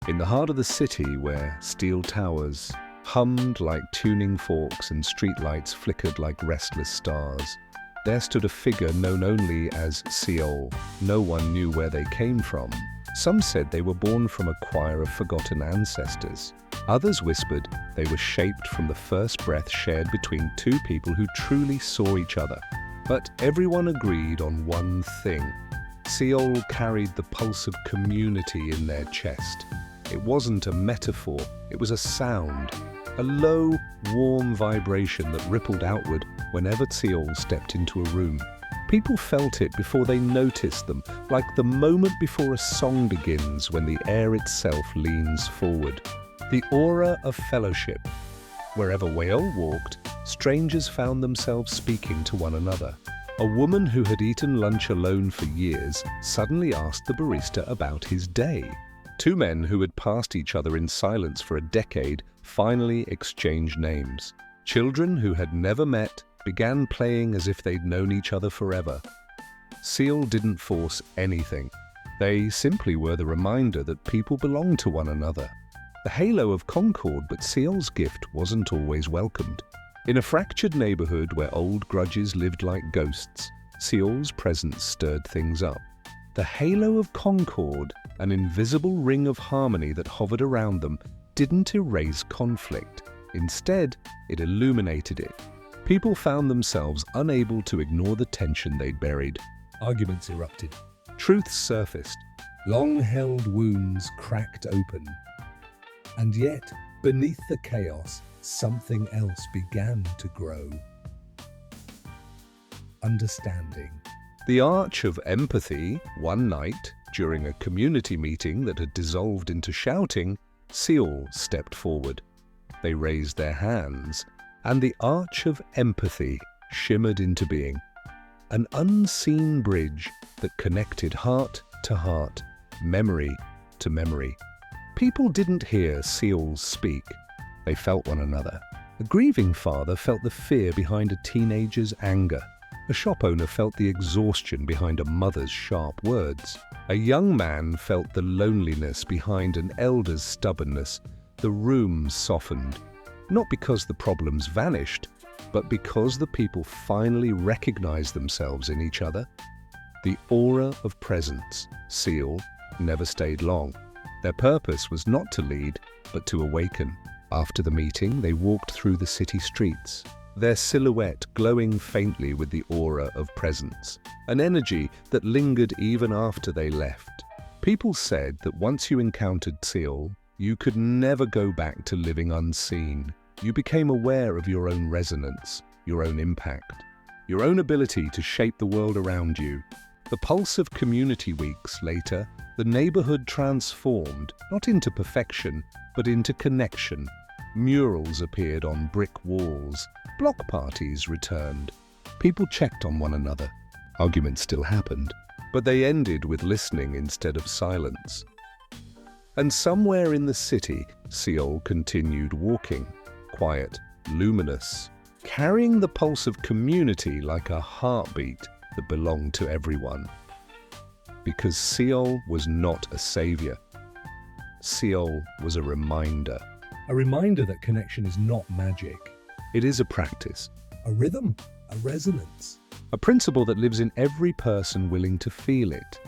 In the heart of the city, where steel towers hummed like tuning forks and streetlights flickered like restless stars, there stood a figure known only as Seol. No one knew where they came from. Some said they were born from a choir of forgotten ancestors. Others whispered they were shaped from the first breath shared between two people who truly saw each other. But everyone agreed on one thing. Seol carried the pulse of community in their chest. It wasn't a metaphor, it was a sound, a low, warm vibration that rippled outward whenever Seol stepped into a room. People felt it before they noticed them, like the moment before a song begins when the air itself leans forward. The aura of fellowship. Wherever Whale walked, strangers found themselves speaking to one another. A woman who had eaten lunch alone for years suddenly asked the barista about his day. Two men who had passed each other in silence for a decade finally exchanged names. Children who had never met began playing as if they'd known each other forever. Seol didn't force anything. They simply were the reminder that people belong to one another. The halo of concord, but Seol's gift wasn't always welcomed. In a fractured neighborhood where old grudges lived like ghosts, Seol's presence stirred things up. The halo of concord, an invisible ring of harmony that hovered around them, didn't erase conflict. Instead, it illuminated it. People found themselves unable to ignore the tension they'd buried. Arguments erupted. Truths surfaced. Long-held wounds cracked open. And yet, beneath the chaos, something else began to grow. Understanding. The arch of empathy. One night, during a community meeting that had dissolved into shouting, Seol stepped forward. They raised their hands, and the arch of empathy shimmered into being. An unseen bridge that connected heart to heart, memory to memory. People didn't hear Seol speak. They felt one another. A grieving father felt the fear behind a teenager's anger. A shop owner felt the exhaustion behind a mother's sharp words. A young man felt the loneliness behind an elder's stubbornness. The room softened, not because the problems vanished, but because the people finally recognized themselves in each other. The aura of presence. Seol never stayed long. Their purpose was not to lead, but to awaken. After the meeting, they walked through the city streets, their silhouette glowing faintly with the aura of presence, an energy that lingered even after they left. People said that once you encountered Seol, you could never go back to living unseen. You became aware of your own resonance, your own impact, your own ability to shape the world around you. The pulse of community weeks later, the neighborhood transformed, not into perfection, but into connection. Murals appeared on brick walls. Block parties returned. People checked on one another. Arguments still happened, but they ended with listening instead of silence. And somewhere in the city, Seol continued walking, quiet, luminous, carrying the pulse of community like a heartbeat that belonged to everyone. Because Seol was not a savior. Seol was a reminder. A reminder that connection is not magic. It is a practice, a rhythm, a resonance, a principle that lives in every person willing to feel it.